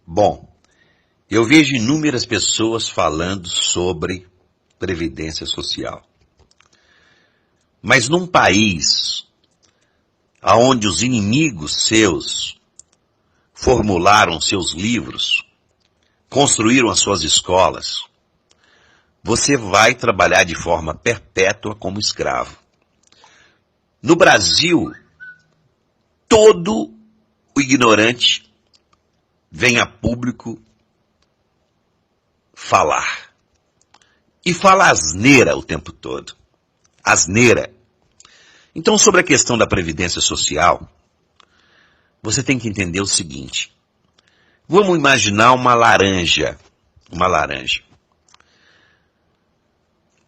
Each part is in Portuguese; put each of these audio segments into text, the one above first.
Bom, eu vejo inúmeras pessoas falando sobre previdência social. Mas num país onde os inimigos seus formularam seus livros, construíram as suas escolas, você vai trabalhar de forma perpétua como escravo. No Brasil, todo o ignorante vem a público falar. E fala asneira o tempo todo. Asneira. Então, sobre a questão da previdência social, você tem que entender o seguinte. Vamos imaginar uma laranja. Uma laranja.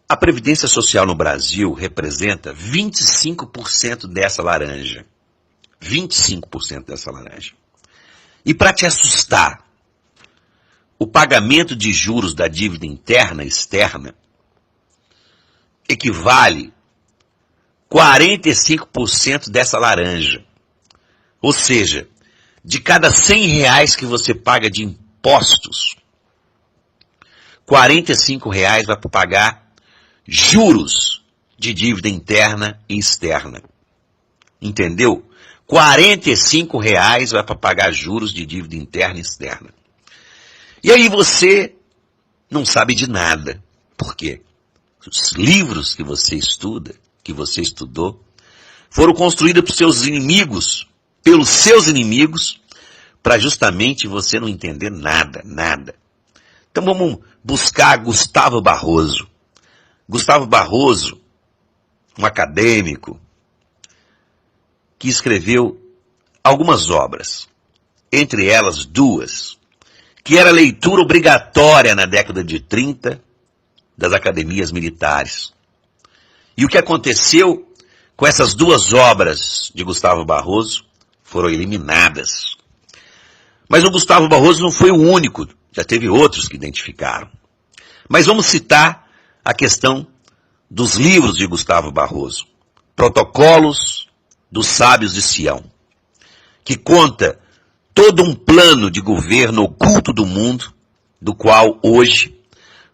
A previdência social no Brasil representa 25% dessa laranja. 25% dessa laranja. E para te assustar, o pagamento de juros da dívida interna e externa equivale 45% dessa laranja. Ou seja, de cada R$100 que você paga de impostos, R$45 vai pagar juros de dívida interna e externa. Entendeu? R$45 vai para pagar juros de dívida interna e externa. E aí você não sabe de nada. Por quê? Os livros que você estuda, que você estudou, foram construídos por seus inimigos, pelos seus inimigos, para justamente você não entender nada, nada. Então vamos buscar Gustavo Barroso. Gustavo Barroso, um acadêmico, que escreveu algumas obras, entre elas duas, que era leitura obrigatória na década de 30 das academias militares. E o que aconteceu com essas duas obras de Gustavo Barroso foram eliminadas. Mas o Gustavo Barroso não foi o único, já teve outros que identificaram. Mas vamos citar a questão dos livros de Gustavo Barroso. Protocolos dos Sábios de Sião, que conta todo um plano de governo oculto do mundo, do qual hoje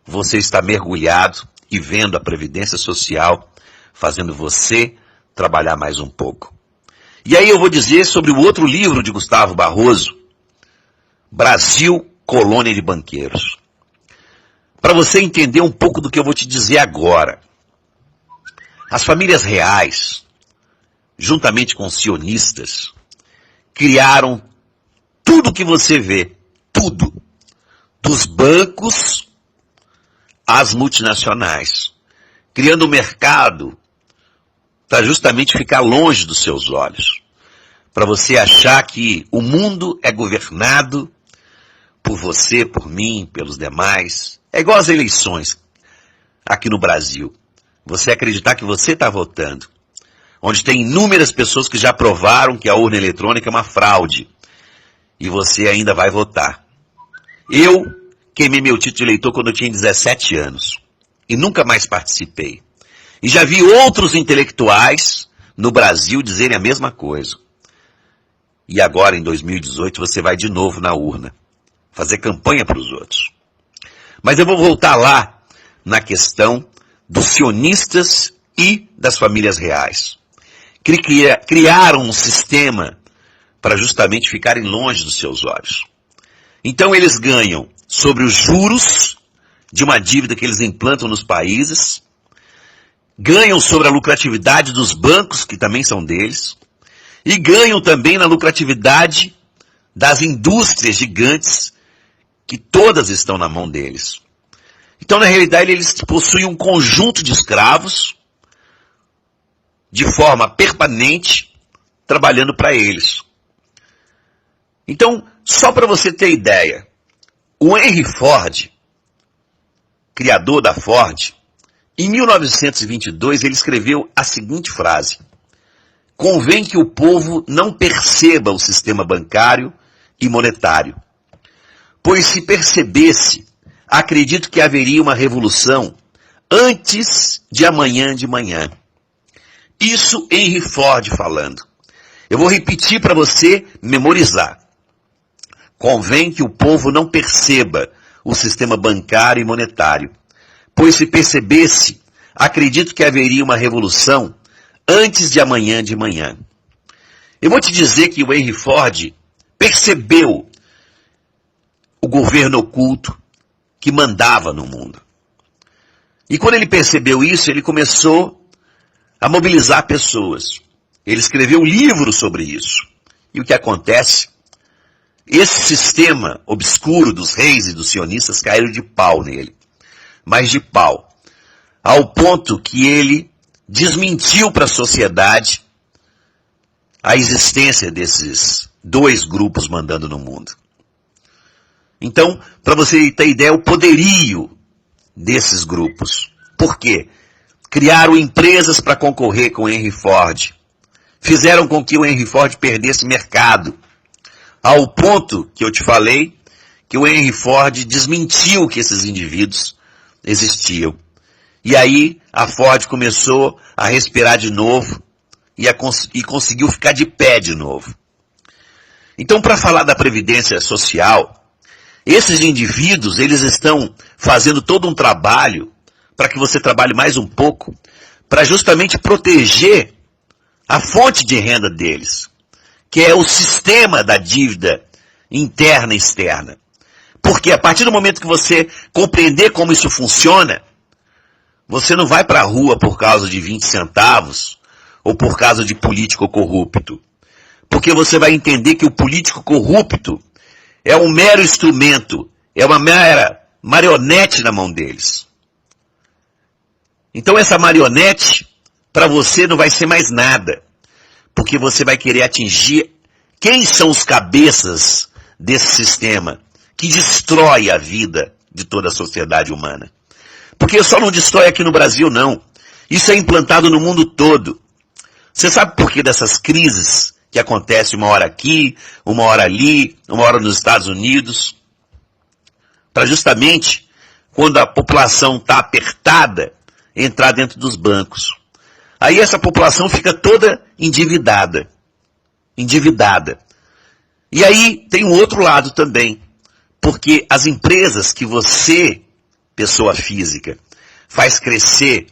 você está mergulhado e vendo a Previdência Social fazendo você trabalhar mais um pouco. E aí eu vou dizer sobre o outro livro de Gustavo Barroso, Brasil, Colônia de Banqueiros. Para você entender um pouco do que eu vou te dizer agora. As famílias reais, juntamente com os sionistas, criaram tudo que você vê, tudo, dos bancos às multinacionais, criando um mercado para justamente ficar longe dos seus olhos, para você achar que o mundo é governado por você, por mim, pelos demais. É igual às eleições aqui no Brasil. Você acreditar que você está votando, onde tem inúmeras pessoas que já provaram que a urna eletrônica é uma fraude, e você ainda vai votar. Eu queimei meu título de eleitor quando eu tinha 17 anos, e nunca mais participei. E já vi outros intelectuais no Brasil dizerem a mesma coisa. E agora, em 2018, você vai de novo na urna, fazer campanha para os outros. Mas eu vou voltar lá na questão dos sionistas e das famílias reais. Criaram um sistema para justamente ficarem longe dos seus olhos. Então eles ganham sobre os juros de uma dívida que eles implantam nos países, ganham sobre a lucratividade dos bancos, que também são deles, e ganham também na lucratividade das indústrias gigantes, que todas estão na mão deles. Então, na realidade, eles possuem um conjunto de escravos, de forma permanente, trabalhando para eles. Então, só para você ter ideia, o Henry Ford, criador da Ford, em 1922 ele escreveu a seguinte frase: convém que o povo não perceba o sistema bancário e monetário, pois se percebesse, acredito que haveria uma revolução antes de amanhã de manhã. Isso Henry Ford falando. Eu vou repetir para você memorizar. convém que o povo não perceba o sistema bancário e monetário, pois se percebesse, acredito que haveria uma revolução antes de amanhã de manhã. Eu vou te dizer que o Henry Ford percebeu o governo oculto que mandava no mundo. E quando ele percebeu isso, ele começou a mobilizar pessoas. Ele escreveu um livro sobre isso. E o que acontece? Esse sistema obscuro dos reis e dos sionistas caíram de pau nele. Mas de pau. Ao ponto que ele desmentiu para a sociedade a existência desses dois grupos mandando no mundo. Então, para você ter ideia, o poderio desses grupos. Por quê? Criaram empresas para concorrer com o Henry Ford. Fizeram com que o Henry Ford perdesse mercado. Ao ponto que eu te falei, que o Henry Ford desmentiu que esses indivíduos existiam. E aí a Ford começou a respirar de novo e conseguiu ficar de pé de novo. Então, para falar da Previdência Social, esses indivíduos, eles estão fazendo todo um trabalho para que você trabalhe mais um pouco, para justamente proteger a fonte de renda deles, que é o sistema da dívida interna e externa. Porque a partir do momento que você compreender como isso funciona, você não vai para a rua por causa de 20 centavos ou por causa de político corrupto. Porque você vai entender que o político corrupto é um mero instrumento, é uma mera marionete na mão deles. Então essa marionete, para você não vai ser mais nada. Porque você vai querer atingir quem são os cabeças desse sistema que destrói a vida de toda a sociedade humana. Porque só não destrói aqui no Brasil, não. Isso é implantado no mundo todo. Você sabe por que dessas crises que acontecem uma hora aqui, uma hora ali, uma hora nos Estados Unidos? Para justamente, quando a população está apertada, entrar dentro dos bancos. Aí essa população fica toda endividada. Endividada. E aí tem um outro lado também. Porque as empresas que você, pessoa física, faz crescer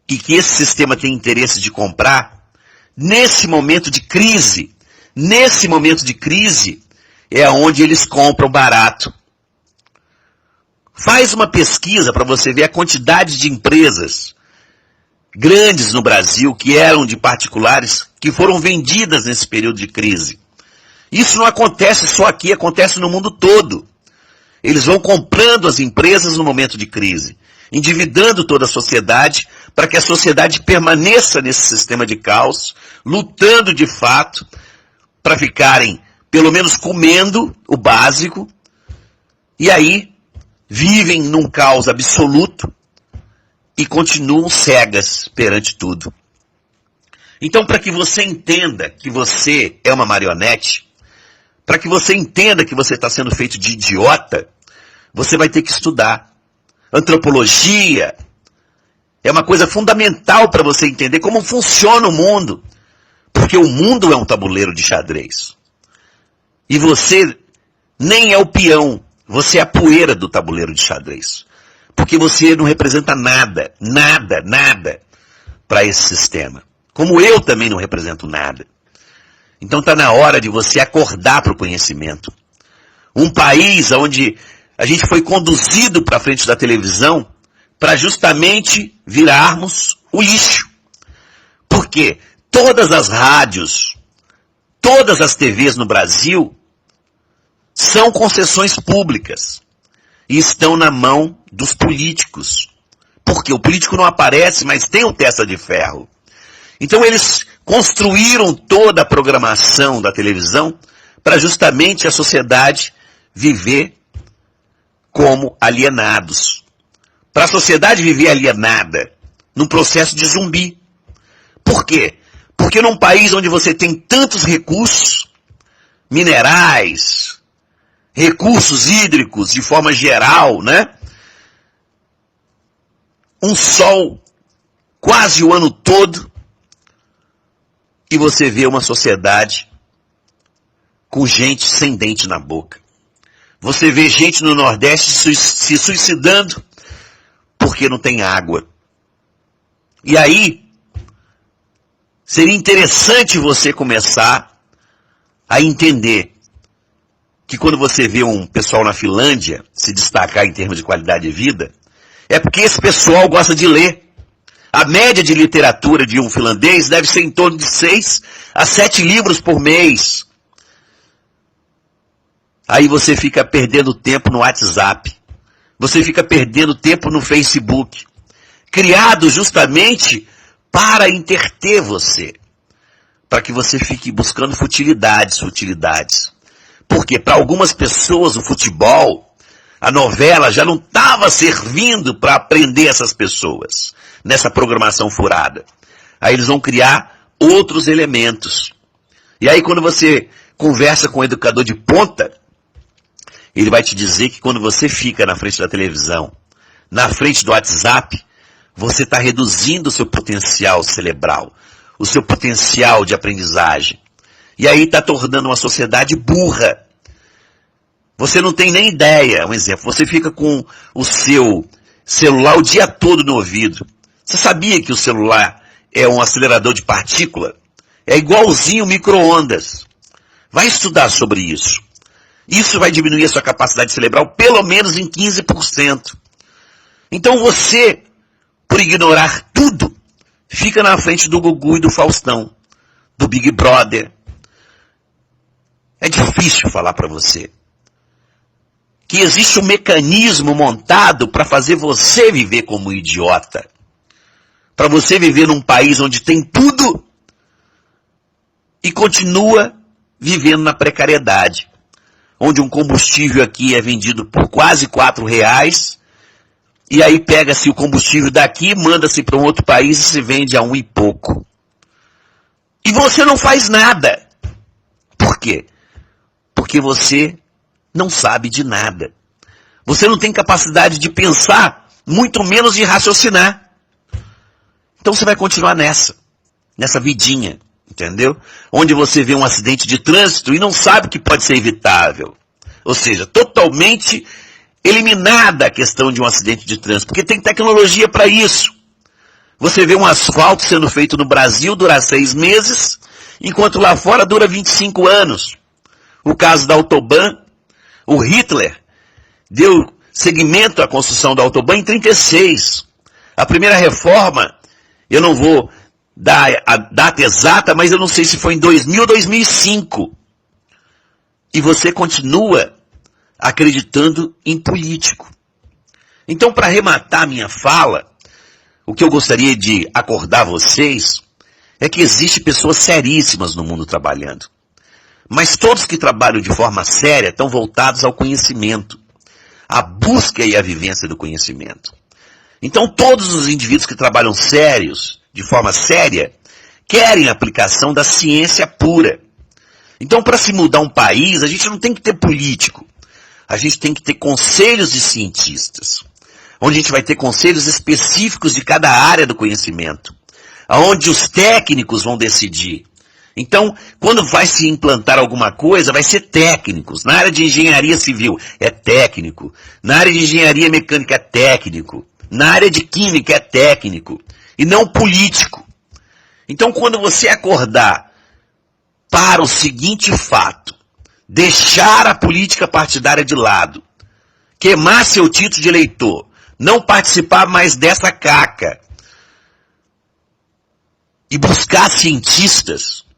e que esse sistema tem interesse de comprar, nesse momento de crise, é onde eles compram barato. Faz uma pesquisa para você ver a quantidade de empresas grandes no Brasil, que eram de particulares, que foram vendidas nesse período de crise. Isso não acontece só aqui, acontece no mundo todo. Eles vão comprando as empresas no momento de crise, endividando toda a sociedade, para que a sociedade permaneça nesse sistema de caos, lutando de fato, para ficarem, pelo menos, comendo o básico, e aí vivem num caos absoluto, e continuam cegas perante tudo. Então, para que você entenda que você é uma marionete, para que você entenda que você está sendo feito de idiota, você vai ter que estudar. Antropologia é uma coisa fundamental para você entender como funciona o mundo. Porque o mundo é um tabuleiro de xadrez. E você nem é o peão, você é a poeira do tabuleiro de xadrez. Porque você não representa nada para esse sistema. Como eu também não represento nada. Então está na hora de você acordar para o conhecimento. Um país onde a gente foi conduzido para frente da televisão para justamente virarmos o lixo. Por quê? Todas as rádios, todas as TVs no Brasil são concessões públicas. E estão na mão dos políticos. Porque o político não aparece, mas tem o testa de ferro. Então eles construíram toda a programação da televisão para justamente a sociedade viver como alienados. Para a sociedade viver alienada, num processo de zumbi. Por quê? Porque num país onde você tem tantos recursos, minerais, recursos hídricos de forma geral, né? Um sol quase o ano todo, e você vê uma sociedade com gente sem dente na boca. Você vê gente no Nordeste se suicidando porque não tem água. E aí, seria interessante você começar a entender que quando você vê um pessoal na Finlândia se destacar em termos de qualidade de vida, é porque esse pessoal gosta de ler. A média de literatura de um finlandês deve ser em torno de 6 a 7 livros por mês. Aí você fica perdendo tempo no WhatsApp. Você fica perdendo tempo no Facebook. Criado justamente para interter você. Para que você fique buscando futilidades. Porque para algumas pessoas o futebol, a novela já não estava servindo para aprender essas pessoas. Nessa programação furada. Aí eles vão criar outros elementos. E aí quando você conversa com um educador de ponta, ele vai te dizer que quando você fica na frente da televisão, na frente do WhatsApp, você está reduzindo o seu potencial cerebral, o seu potencial de aprendizagem. E aí está tornando uma sociedade burra. Você não tem nem ideia, um exemplo, você fica com o seu celular o dia todo no ouvido. Você sabia que o celular é um acelerador de partícula? É igualzinho micro-ondas. Vai estudar sobre isso. Isso vai diminuir a sua capacidade cerebral pelo menos em 15%. Então você, por ignorar tudo, fica na frente do Gugu e do Faustão, do Big Brother. É difícil falar para você que existe um mecanismo montado para fazer você viver como idiota. Para você viver num país onde tem tudo e continua vivendo na precariedade. Onde um combustível aqui é vendido por quase R$4, e aí pega-se o combustível daqui, manda-se para um outro país e se vende a 1 e pouco. E você não faz nada. Por quê? Porque você não sabe de nada. Você não tem capacidade de pensar, muito menos de raciocinar. Então você vai continuar nessa vidinha, entendeu? Onde você vê um acidente de trânsito e não sabe que pode ser evitável. Ou seja, totalmente eliminada a questão de um acidente de trânsito, porque tem tecnologia para isso. Você vê um asfalto sendo feito no Brasil, dura 6 meses, enquanto lá fora dura 25 anos. O caso da Autobahn, o Hitler deu seguimento à construção da Autobahn em 1936. A primeira reforma, eu não vou dar a data exata, mas eu não sei se foi em 2000 ou 2005. E você continua acreditando em político. Então, para arrematar minha fala, o que eu gostaria de acordar vocês é que existem pessoas seríssimas no mundo trabalhando. Mas todos que trabalham de forma séria estão voltados ao conhecimento, à busca e à vivência do conhecimento. Então todos os indivíduos que trabalham sérios, de forma séria, querem a aplicação da ciência pura. Então para se mudar um país, a gente não tem que ter político. A gente tem que ter conselhos de cientistas, onde a gente vai ter conselhos específicos de cada área do conhecimento, onde os técnicos vão decidir. Então, quando vai se implantar alguma coisa, vai ser técnicos. Na área de engenharia civil, é técnico. Na área de engenharia mecânica, é técnico. Na área de química, é técnico. E não político. Então, quando você acordar para o seguinte fato, deixar a política partidária de lado, queimar seu título de eleitor, não participar mais dessa caca, e buscar cientistas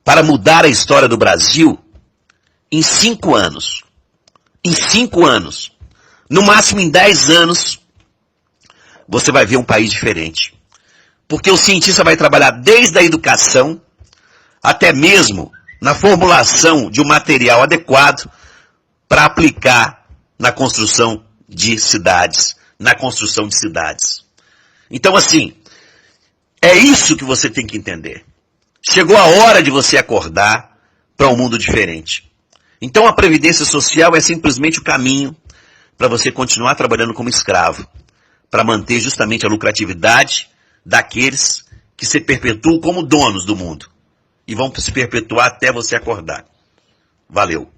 para mudar a história do Brasil, em 5 anos, no máximo em 10 anos, você vai ver um país diferente. Porque o cientista vai trabalhar desde a educação, até mesmo na formulação de um material adequado para aplicar na construção de cidades, Então, assim, é isso que você tem que entender. Chegou a hora de você acordar para um mundo diferente. Então a previdência social é simplesmente o caminho para você continuar trabalhando como escravo, para manter justamente a lucratividade daqueles que se perpetuam como donos do mundo e vão se perpetuar até você acordar. Valeu.